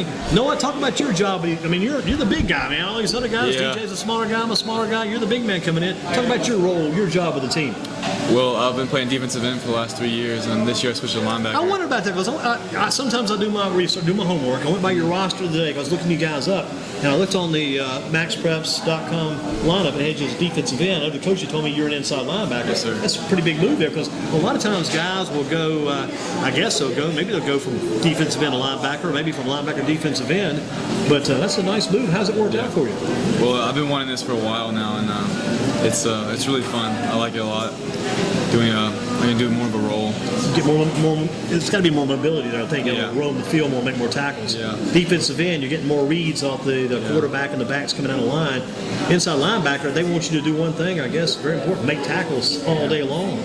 thing. Noah, talk about your job. I mean, you're the big guy, man. All these other guys, Yeah. DJ's a smaller guy, I'm a smaller guy. You're the big man coming in. Talk about your role, your job with the team. Well, I've been playing defensive end for the last 3 years, and this year I switched to linebacker. I wondered about that because sometimes I do my research, do my homework. I went by your roster today because I was looking you guys up, and I looked on the MaxPreps.com lineup and had you as defensive end. The coach told me you're an inside linebacker. Yes, sir. That's a pretty big move there because a lot of times guys will go, maybe they'll go from defensive end to linebacker, or maybe from linebacker to defensive end. But that's a nice move. How's it worked out for you? Well, I've been wanting this for a while now, and it's really fun. I like it a lot. I can do more of a role. Get more. It's got to be more mobility there. I think. Yeah. Roam the field more, make more tackles. Yeah. Defensive end, you're getting more reads off the quarterback and the backs coming down the line. Inside linebacker, they want you to do one thing. I guess very important: make tackles all day long.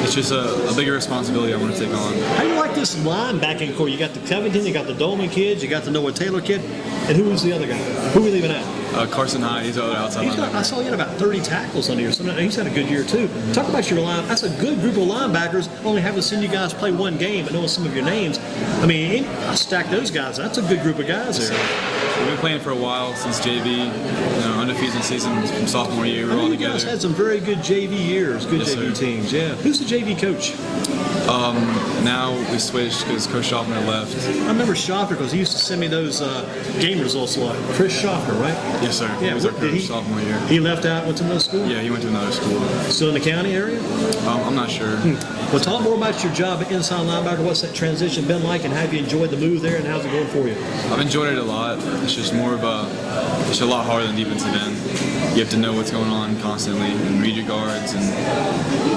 It's just a bigger responsibility I want to take on. How do you like this linebacking core? You got the Covington, you got the Dolman kids, you got the Noah Taylor kid, and who was the other guy? Who are we leaving out? Carson Hyde, he's the other outside linebacker. I saw he had about 30 tackles under here. So he's had a good year too. Talk about your line. That's a good group of linebackers. Only haven't seen you guys play one game, but knowing some of your names. I mean, I stacked those guys. That's a good group of guys there. We've been playing for a while, since JV, undefeated season from sophomore year. We're all You together. guys had some very good JV years, good Yes, JV sir. teams. Yeah. Who's the JV coach? Now we switched because Coach Schaffner left. I remember Schaffner because he used to send me those game results a lot. Chris Schaffner, right? Yes, sir. Yeah. He was our Did coach he- sophomore year. He left out, went to another school? Yeah, he went to another school. Still in the county area? I'm not sure. Well, talk more about your job at inside linebacker. What's that transition been like, and have you enjoyed the move there, and how's it going for you? I've enjoyed it a lot. It's just more of it's a lot harder than defensive end. You have to know what's going on constantly and read your guards and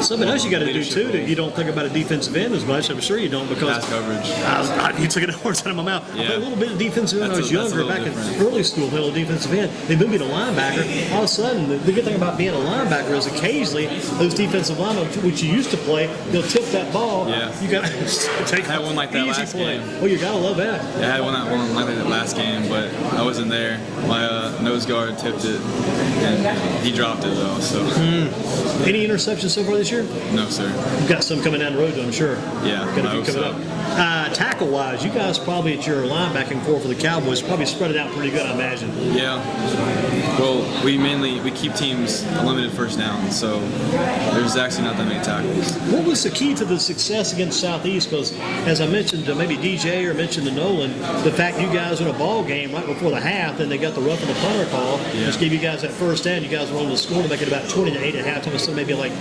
Something else you got to do leadership too. That roles. you don't think about a defensive end as much. I'm sure you don't because pass coverage. you took it words out of my mouth. I Yeah. played a little bit of defensive end when I was That's a younger, little back different. in early school. Played a little defensive end. They moved me to linebacker. All of a sudden, the good thing about being a linebacker is occasionally those defensive linemen, which you used to play, they'll tip that ball. Yeah. You got to take I had one like that easy last play. game. Oh, you gotta love that. Yeah, I had one like that last game, but I wasn't there. My nose guard tipped it, and he dropped it though. So Any interceptions so far this year? no, sir. You've got some coming down the road, though, I'm sure. Yeah, Got a I few hope coming so. up. Tackle-wise, you guys probably at your linebacking core for the Cowboys probably spread it out pretty good, I imagine. Yeah. Well, we keep teams a limited first down, so there's actually not that many tackles. What was the key to the success against Southeast? Because, as I mentioned to maybe DJ or mentioned to Nolan, the fact you guys were in a ball game right before the half, then they got the rough and the punter call, which gave you guys that first down. You guys were able to score to make it about 20-8 at halftime, so maybe like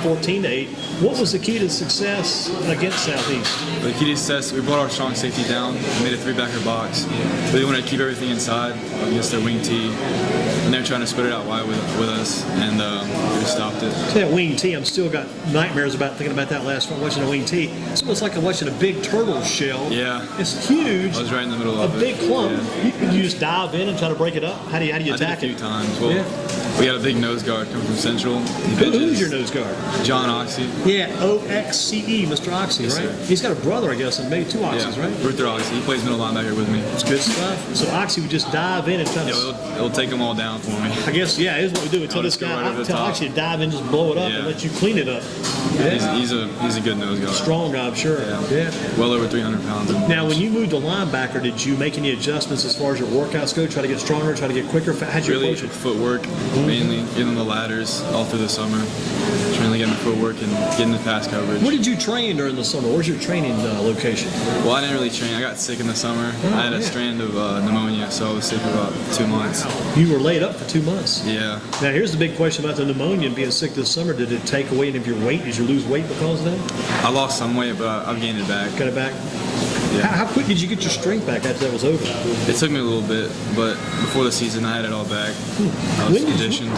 14-8. What was the key to success against Southeast? The key to success, we brought our strong safety down, we made a three-backer box. They wanted to keep everything inside against their wing tee, and they're trying to spread it out wide with us, and we just stopped it. See that wing tee, I'm still got nightmares about thinking about that last one, watching a wing tee. It's almost like I'm watching a big turtle shell. Yeah. It's huge. I was right in the middle A of it. big clump. Yeah. You just dive in and try to break it up? How do you I did attack a few it? times. Well, we got a big nose guard coming from Central. He Who's benches. your nose guard? John Oxy. Yeah, Oxe, Mr. Oxy, Yes, right? sir. He's got a brother, I guess, and maybe two Oxys, Yeah, right? Ruther Oxy. He plays middle linebacker with me. It's good stuff. So Oxy would just dive in and try to. Yeah, it'll take them all down for me. I guess, yeah, here's what we do. We tell I'll this just go guy, right over the tell top. Oxy to dive in, just blow it up, Yeah. and let you clean it up. He's a good nose guard. Strong guy, I'm sure. Yeah. Well over 300 pounds. Now, when you moved to linebacker, did you make any adjustments as far as your workouts go? Try to get stronger, try to get quicker? How'd you really approach it? footwork, mainly getting the ladders all through the summer, trying to get my footwork and getting the pass coverage. Where did you train during the summer? Where's your training location? Well, I didn't really train. I got sick in the summer. I had a strand of pneumonia, so I was sick for about 2 months. You were laid up for 2 months. Yeah. Now, here's the big question about the pneumonia and being sick this summer. Did it take away any of your weight? Did you lose weight because of that? I lost some weight, but I've gained it back. Got it back? Yeah. How quick did you get your strength back after that was over? It took me a little bit, but before the season, I had it all back. I was conditioned.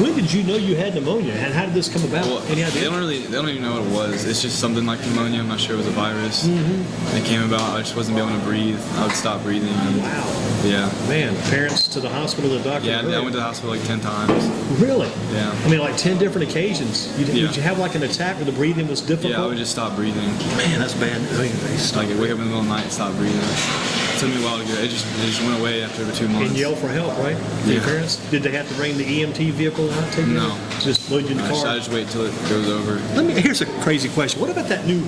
When did you know you had pneumonia, and how did this come about? Well, Any they idea? don't even know what it was. It's just something like pneumonia. I'm not sure it was a virus. It came about. I just wasn't able to breathe. I would stop breathing. And, Wow. yeah. Man, parents to the hospital, the doctor. Yeah, I went to the hospital like 10 times. Really? Yeah. I mean, like 10 different occasions. Did Yeah. you have like an attack where the breathing was difficult? Yeah, I would just stop breathing. Man, that's bad. I mean, Like, wake up in the middle of the night and stop breathing. took me a while to get it. It just went away after 2 months. And yell for help, right? To your Yeah. parents? Did they have to bring the EMT vehicle out to you? No. Just load you in the car? I just wait till it goes over. Here's a crazy question. What about that new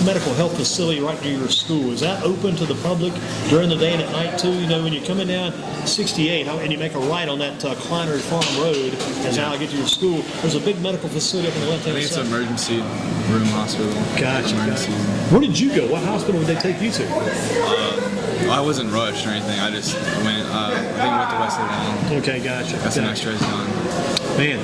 medical health facility right near your school? Is that open to the public during the day and at night too? You know, when you're coming down 68 and you make a right on that Kleiner Farm Road, and now I get to your school, there's a big medical facility up on the I left-hand think it's side. an emergency room hospital. Gotcha. Emergency. Where did you go? What hospital would they take you to? I wasn't rushed or anything. I just went. I think I went to Wesley Down. Okay, gotcha. Got some X-rays done. Man,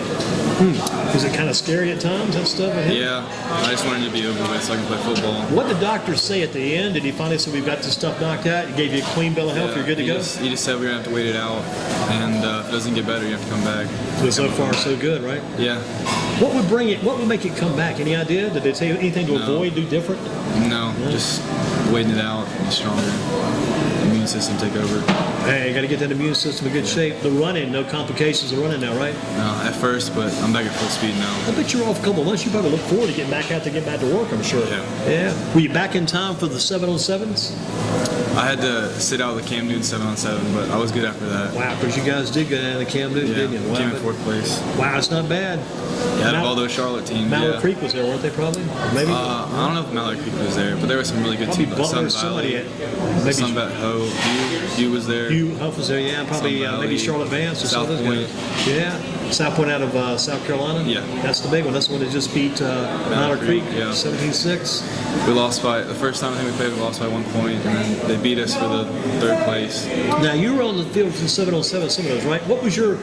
is it kind of scary at times, that stuff? Yeah, I just wanted it to be over with so I can play football. What did the doctor say at the end? Did he finally say we've got this stuff knocked out? He gave you a clean bill of health, you're good to he go? He just said we're going to have to wait it out, and if it doesn't get better, you have to come back. But so far, so good, right? Yeah. What would bring it? What would make it come back? Any idea? Did they tell you anything to avoid, do different? No, just waiting it out, be stronger. Immune system take over. Hey, you got to get that immune system in good shape. The running, no complications of running now, right? No, at first, but I'm back at full speed now. I bet you're off a couple of months. You probably look forward to getting back out to get back to work, I'm sure. Yeah. Were you back in time for the 7-on-7s? I had to sit out the Cam Newton 7-on-7, but I was good after that. Wow, because you guys did go down to Cam Newton, didn't you? Wow, came in 4th place. Wow, it's not bad. Yeah, out of all those Charlotte teams, Mallard Creek was there, weren't they? Probably, or maybe. I don't know if Mallard Creek was there, but there were some really good Probably teams. Butler, Sun somebody Valley, maybe Sunbat Ho, Hugh was there. Hugh Huff was there, yeah. Probably Sun maybe Valley, Charlotte Vance or South something. Point. Yeah, South Point out of South Carolina. Yeah. That's the big one. That's the one that just beat Mallard Creek, yeah. 17-6. We lost by the first time I think we played. We lost by 1 point, and then they beat us for the 3rd place. Now you were on the field for the 7-on-7 some of those, right? What was your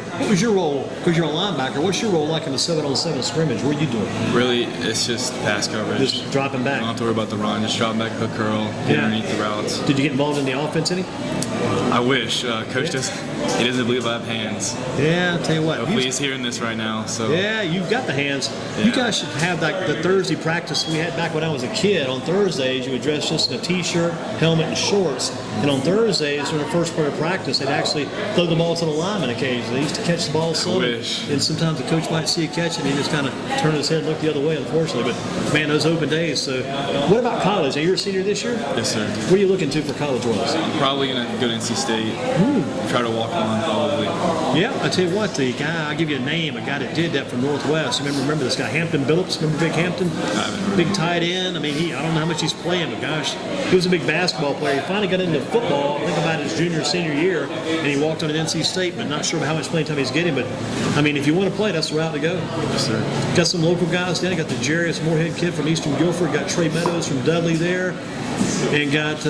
role? Because you're a linebacker. What's your role like in the 7-on-7 scrimmage? What are you doing? Really, it's just pass coverage. Just dropping back. Don't have to worry about the run. Just drop back, hook curl, get underneath the routes. Did you get involved in the offense any? I wish. Coach he doesn't believe I have hands. Yeah, I'll tell you what. Hopefully he's hearing this right now. So yeah, you've got the hands. Yeah. You guys should have like the Thursday practice we had back when I was a kid. On Thursdays, you would dress just in a t-shirt, helmet, and shorts. And on Thursdays, during the first part of practice, they'd actually throw the ball to the lineman occasionally. They used to catch the ball some. And sometimes the coach might see you catch it, and he just kind of turn his head and look the other way, unfortunately. But, man, those open days. So what about college? Are you a senior this year? Yes, sir. What are you looking to for college-wise? I'm probably going to go to NC State. Try to walk on, probably. Yeah, I tell you what, the guy, I'll give you a name, a guy that did that from Northwest. Remember this guy, Hampton Billups? Remember Big Hampton? I haven't heard Big tight end. I mean, I don't know how much he's playing, but gosh, he was a big basketball player. He finally got into football, I think about his junior, senior year, and he walked on at NC State, but not sure how much playing time he's getting. But, I mean, if you want to play, that's the route to go. Yes, sir. Got some local guys down. Got the Jarius Moorhead kid from Eastern Guilford. Got Trey Meadows from Dudley there. And got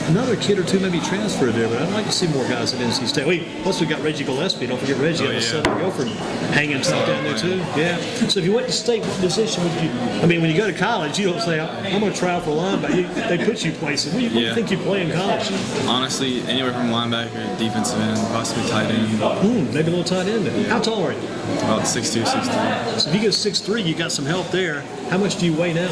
another kid or two maybe transferred there, but I'd like to see more guys at NC State. Plus we got Reggie Gillespie. Don't forget Reggie out of Southern Guilford hanging tough down there too. Yeah. So if you went to state, what position would you? I mean, when you go to college, you don't say I'm going to try out for linebacker. They put you places. What do you think you play in college? Honestly, anywhere from linebacker, defensive end, possibly tight end. Maybe a little tight end then. How tall are you? About 6'2", 6'3". So if you go 6'3", you got some help there. How much do you weigh now?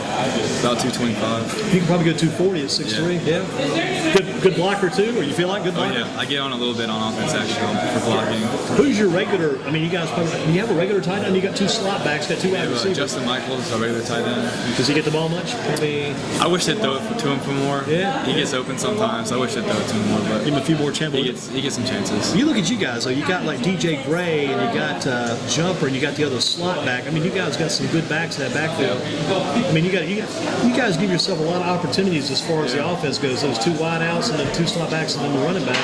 About 225. You can probably go 240 at 6'3". Yeah. Good blocker too, or you feel like good blocker? Oh yeah, I get on a little bit on offense actually for blocking. Who's your regular? I mean, you guys probably you have a regular tight end. You got two slot backs, got two wide receivers. Justin Michaels, our regular tight end. Does he get the ball much? Probably. I wish they'd throw it to him for more. Yeah. He gets open sometimes. I wish they'd throw it to him more, but give him a few more chances. He gets some chances. You look at you guys though. You got like DJ Gray, and you got Jumper, and you got the other slot back. I mean, you guys got some good backs in that backfield. I mean, you guys give yourself a lot of opportunities as far as the offense goes. Those two wide outs and then two slot backs and then the running back.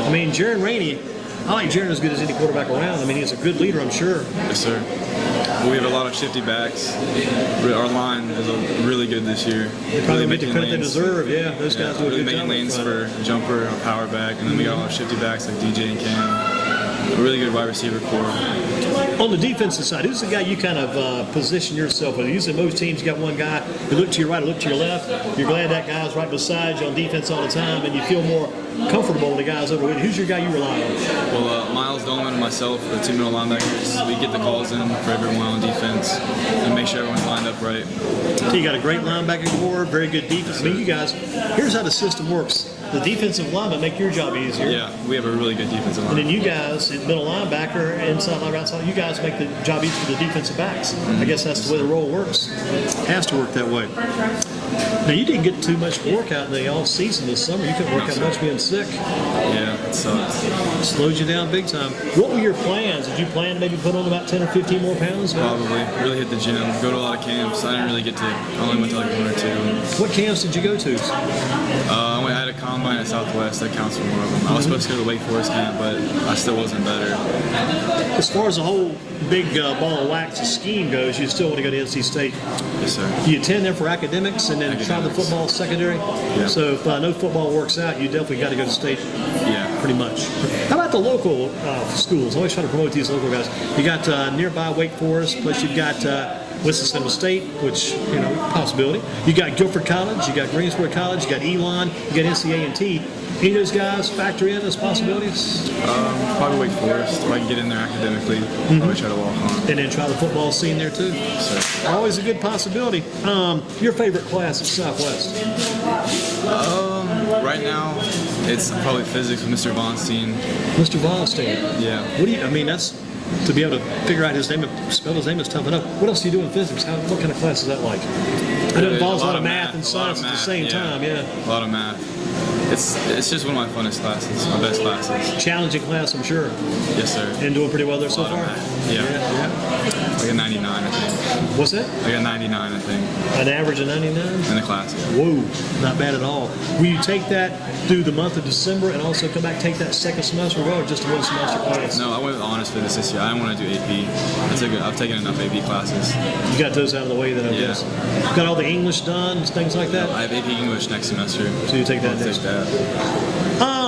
I mean, Jaron Rainey, I like Jaron as good as any quarterback around. I mean, he's a good leader, I'm sure. Yes, sir. We have a lot of shifty backs. Our line is really good this year. They probably make the credit they deserve. Yeah, those guys do a really good job. Making lanes for Jumper, a power back, and then we got a lot of shifty backs like DJ and Cam. A really good wide receiver core. On the defensive side, who's the guy you kind of position yourself with? Usually most teams, you got one guy who look to your right or look to your left. You're glad that guy's right beside you on defense all the time, and you feel more comfortable when the guy's over with you. Who's your guy you rely on? Well, Miles Dolman and myself, the two middle linebackers, we get the calls in for everyone on defense and make sure everyone's lined up right. So you got a great linebacking core, very good defense. I mean, you guys, here's how the system works. the defensive linemen make your job easier. Yeah, we have a really good defensive And line. then you guys, middle linebacker, inside linebacker, outside, you guys make the job easy for the defensive backs. I guess that's the way the role works. Has to work that way. Now, you didn't get too much workout in the off season this summer. You couldn't work out much being sick. Yeah, it sucks. Slowed you down big time. What were your plans? Did you plan to maybe put on about 10 or 15 more pounds? Probably. Really hit the gym. Go to a lot of camps. I didn't really get to. I only went to like 1 or 2. What camps did you go to? I had a combine at Southwest. That counts for more of them. I was supposed to go to the Wake Forest camp, but I still wasn't better. As far as the whole big ball of wax scheme goes, you still want to go to NC State. Yes, sir. You attend there for academics and then try the football secondary. Yeah. So if no football works out, you definitely got to go to state. Yeah. Pretty much. How about the local schools? I always try to promote these local guys. You got nearby Wake Forest, plus you've got Winston-Salem State, which, possibility. You got Guilford College, you got Greensboro College, you got Elon, you got NCA&T. Any of those guys factor in as possibilities? Probably Wake Forest. If I can get in there academically, probably try to walk on. And then try the football scene there too? So, Always a good possibility. Your favorite class at Southwest? right now, it's probably physics with Mr. Vonstein. Mr. Vonstein. Yeah. What do you? I mean, that's to be able to figure out his name, spell his name is tough enough. What else do you do in physics? What kind of class is that like? I know it involves a lot of math and science at the same time. Yeah. A lot of math. It's just one of my funnest classes, my best classes. Challenging class, I'm sure. Yes, sir. And doing pretty well there so A lot of far. math. Yeah. Like a 99, I think. What's that? Like a 99, I think, An average of 99. in the class. Whoa, not bad at all. Will you take that through the month of December and also come back take that second semester or just one semester class? No, I went with honors for this year. I didn't want to do AP. I've taken enough AP classes. You got those out of the way then, I Yeah. guess. Got all the English done, things like that? I have AP English next semester. So you take that I'll next. take that.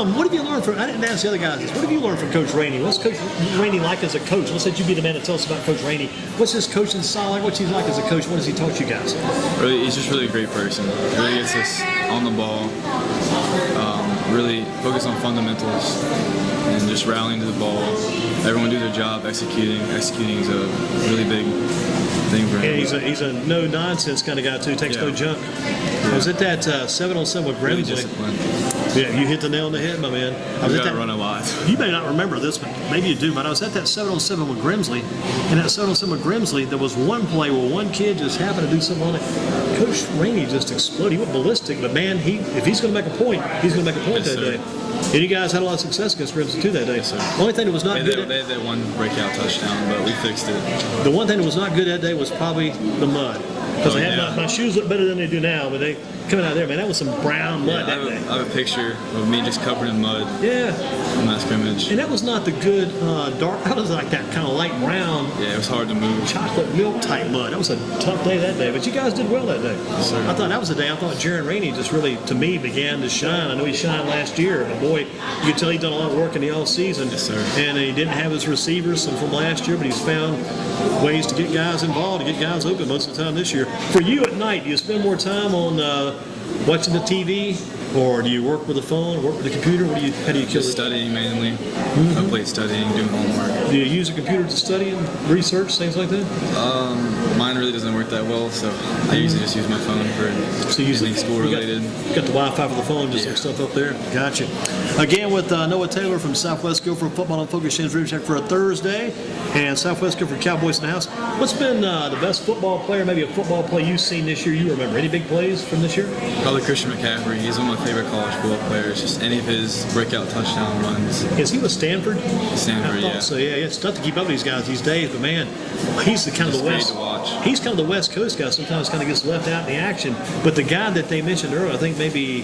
What have you learned from, I didn't ask the other guys this, what have you learned from Coach Rainey? What's Coach Rainey like as a coach? Let's let you be the man to tell us about Coach Rainey. What's his coaching style like? What's he like as a coach? What has he taught you guys? Really, he's just really a great person. Really gets us on the ball. Really focus on fundamentals and just rallying to the ball. Everyone do their job, executing. Executing is a really big thing for him. And he's a no-nonsense kind of guy, too. Takes no Yeah. junk. I was at that 7-on-7 with Really Grimsley. disciplined. Yeah, you hit the nail on the head, my man. I was We at gotta that, run a lot. you may not remember this, but maybe you do, but I was at that 7-on-7 with Grimsley, and that 7-on-7 with Grimsley, there was one play where one kid just happened to do something on it. Coach Rainey just exploded. He went ballistic, but man, if he's going to make a point, he's going to make a point Yes, that sir. day. And you guys had a lot of success against Grimsley, too, that day. Yes, sir. The only thing that was not They good had that one breakout touchdown, but we fixed it. the one thing that was not good that day was probably the mud. Because Oh, I had yeah. my shoes look better than they do now, but they coming out of there, man, that was some brown mud I that have, day. I have a picture of me just covered in mud Yeah. from that scrimmage. And that was not the good dark, that was like that kind of light brown Yeah, it was hard to move. chocolate milk type mud. That was a tough day that day, but you guys did well that day. sir. I thought that was the day I thought Jaron Rainey just really, to me, began to shine. I know he shined last year, but boy, you could tell he'd done a lot of work in the off season. Yes, sir. And he didn't have his receivers from last year, but he's found ways to get guys involved, to get guys open most of the time this year. For you at night, do you spend more time on watching the TV, or do you work with the phone, work with the computer? How do you kill Just it? studying mainly. I played studying, doing homework. Do you use a computer to study and research, things like that? Mine really doesn't work that well, so I usually just use my phone for So you anything school related. You got the Wi-Fi for the phone, just Yeah. some stuff up there. Gotcha. Again, with Noah Taylor from Southwest Guilford Football and Focus Shins Review Check for a Thursday, and Southwest Guilford Cowboys in the house. What's been the best football player, maybe a football play you've seen this year? You remember any big plays from this year? Probably Christian McCaffrey. He's one of my favorite college football players. Just any of his breakout touchdown runs. Is he with Stanford? Stanford, I thought yeah. so. Yeah, it's tough to keep up with these guys these days, but man, he's the kind of It's the great West. to watch. He's kind of the West Coast guy. Sometimes kind of gets left out in the action. But the guy that they mentioned earlier, I think maybe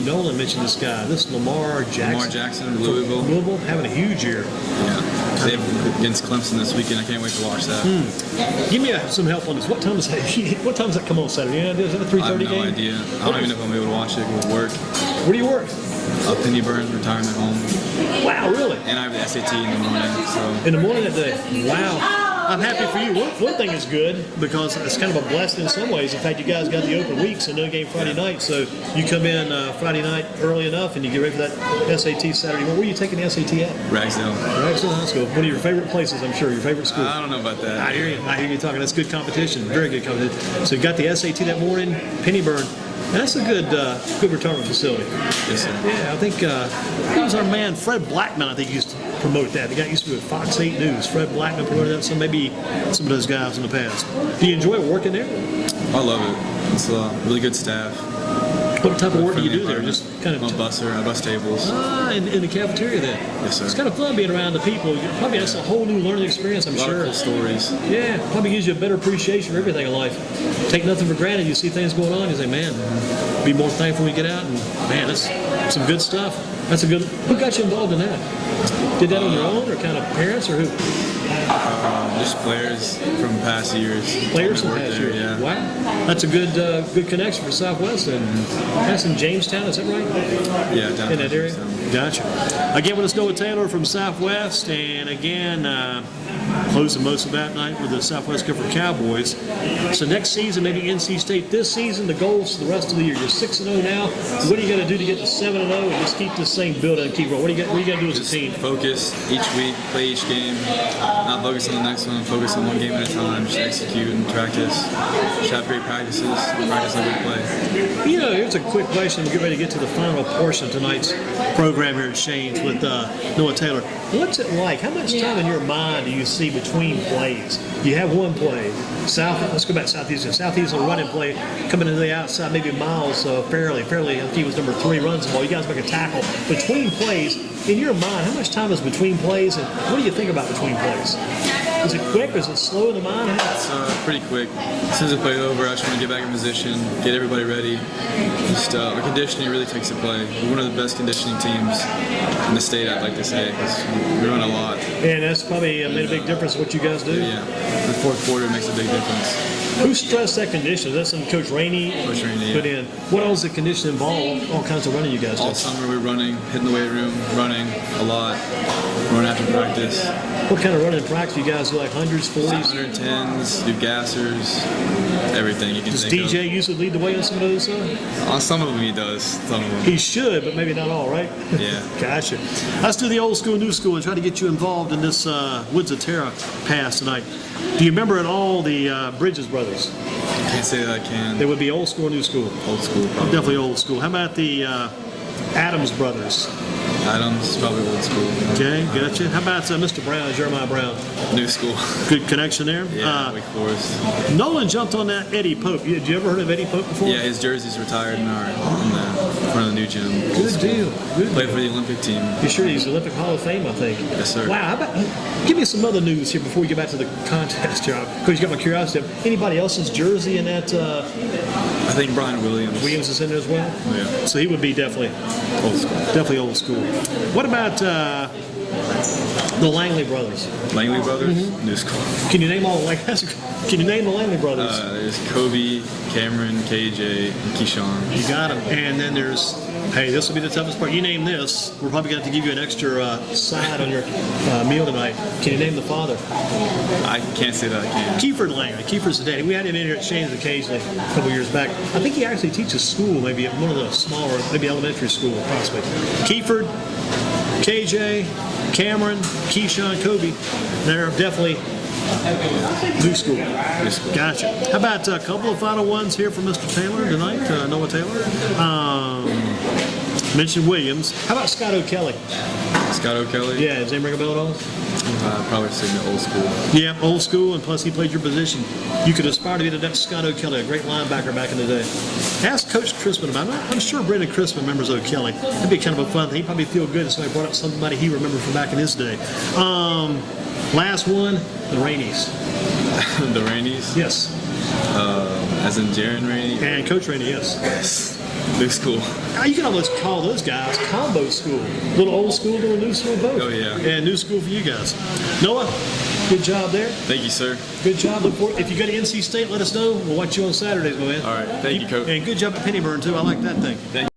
Nolan mentioned this guy. This Lamar Jackson. Lamar Jackson, Louisville. Louisville having a huge year. Yeah. They have against Clemson this weekend. I can't wait to watch that. Give me some help on this. What time does that? What time does that come on Saturday? You know, is that a 3:30 I have no game? idea. I don't even know if I'm able to watch it with work. Where do you work? Pennyburn, retirement home. Wow, really? And I have the SAT in the morning, so In the morning that day. Wow. I'm happy for you. One thing is good because it's kind of a blessing in some ways. In fact, you guys got the open week, so no game Friday night. So you come in Friday night early enough and you get ready for that SAT Saturday. Well, where are you taking the SAT at? Ragsdale. Ragsdale High School. One of your favorite places, I'm sure. Your favorite school. I don't know about that. I hear you. I hear you talking. That's good competition. Very good competition. So you got the SAT that morning. Pennyburn. That's a good retirement facility. Yes, sir. Yeah, I think it was our man Fred Blackman. I think used to promote that. The guy used to be with Fox 8 News. Fred Blackman promoted that. So maybe some of those guys in the past. Do you enjoy working there? I love it. It's a really good staff. What type of work do you Friendly do there? environment. Just kind of I'm a busser. I bus tables. in the cafeteria then. Yes, sir. It's kind of fun being around the people. Probably that's a whole new learning experience, I'm A lot sure. of cool stories. Yeah, probably gives you a better appreciation for everything in life. Take nothing for granted. You see things going on, you say, man, be more thankful when we get out. And man, that's some good stuff. That's a good. Who got you involved in that? Did that on your own, or kind of parents, or who? Just players from past years. Players from Worked past there, years. yeah. Wow, that's a good connection for Southwest. And that's in Jamestown, is that right? Yeah, down In that area? Jamestown. Gotcha. Again, with us, Noah Taylor from Southwest, and again, closing most of that night with the Southwest Guilford Cowboys. So next season, maybe NC State. This season, the goals for the rest of the year. You're 6-0 now. What are you going to do to get to 7-0 and just keep this same building and keep rolling? What are you going to do as a team? Focus each week, play each game, not focus on the next one, focus on one game at a time, just execute and practice. Just have great practices, practice every play. You know, here's a quick question. We're getting ready to get to the final portion of tonight's program here at Shane's with Noah Taylor. What's it like? How much time in your mind do you see between plays? You have one play. Let's go back to Southeastern. Southeastern running play coming into the outside, maybe Miles Fairley. I think he was number 3, runs the ball. You guys make a tackle. Between plays, in your mind, how much time is between plays, and what do you think about between plays? Is it quick? Is it slow in the mind? It's pretty quick. As soon as the play over, I just want to get back in position, get everybody ready. Just our conditioning really takes the play. We're one of the best conditioning teams in the state, I'd like to say, because we run a lot. And that's probably made a big difference in what you guys do. Yeah, the fourth quarter makes a big difference. Who stressed that condition? Is that something Coach Rainey put in? What else does the condition involve? All kinds of running you guys do. All summer we're running, hitting the weight room, running a lot, running after practice. What kind of running in practice? You guys do like hundreds, 40s? 110s, do gassers, everything you can Does think DJ usually lead the way on some of those? of. On some of them he does, some of them. He should, but maybe not all, right? Yeah. Gotcha. Let's do the old school, new school, and try to get you involved in this Woods of Terra pass tonight. Do you remember at all the Bridges brothers? Can't say that I can. They would be old school, new school. Old school, probably. Definitely old school. How about the Adams brothers? Adams, probably old school. Okay, gotcha. How about Mr. Brown, Jeremiah Brown? New school. Good connection there. Yeah, Wake Forest. Nolan jumped on that Eddie Pope. Did you ever heard of Eddie Pope before? Yeah, his jersey's retired in the front of the new gym. Good deal. Good Played deal. for the Olympic team. You sure he's Olympic Hall of Fame, I think. Yes, sir. Wow. How about give me some other news here before we get back to the contest, John? Because you got my curiosity. Anybody else's jersey in that? I think Brian Williams. Williams is in there as well. Oh, yeah. So he would be definitely Old school. definitely old school. What about the Langley brothers? Langley brothers, new school. Can you name all like? Can you name the Langley brothers? There's Kobe, Cameron, KJ, and Keyshawn. You got them. And then there's, hey, this will be the toughest part. You name this, we're probably going to have to give you an extra side on your meal tonight. Can you name the father? I can't say that I can. Guilford Langley. Guilford's the daddy. We had him in here at Shane's occasionally a couple years back. I think he actually teaches school, maybe at one of the smaller, maybe elementary school, possibly. Guilford, KJ, Cameron, Keyshawn, Kobe. They're definitely new school. New school. Gotcha. How about a couple of final ones here from Mr. Taylor tonight, Noah Taylor? Mentioned Williams. How about Scott O'Kelly? Scott O'Kelly. Yeah, does anybody ring a bell at all? Probably saying the old school. Yeah, old school, and plus he played your position. You could aspire to be the next Scott O'Kelly, a great linebacker back in the day. Ask Coach Crispin about it. I'm sure Brendan Crispin remembers O'Kelly. That'd be kind of a fun thing. He'd probably feel good if somebody brought up somebody he remembered from back in his day. Last one, the Rainies. The Rainies. Yes. As in Jaron Rainey. And Coach Rainey, yes. Yes. New school. You can almost call those guys combo school. Little old school, little new school, both. Oh, yeah. And new school for you guys. Noah, good job there. Thank you, sir. Good job. Look forward. If you go to NC State, let us know. We'll watch you on Saturdays, my man. All right. Thank you, Coach. And good job at Pennyburn, too. I like that thing. Thank you.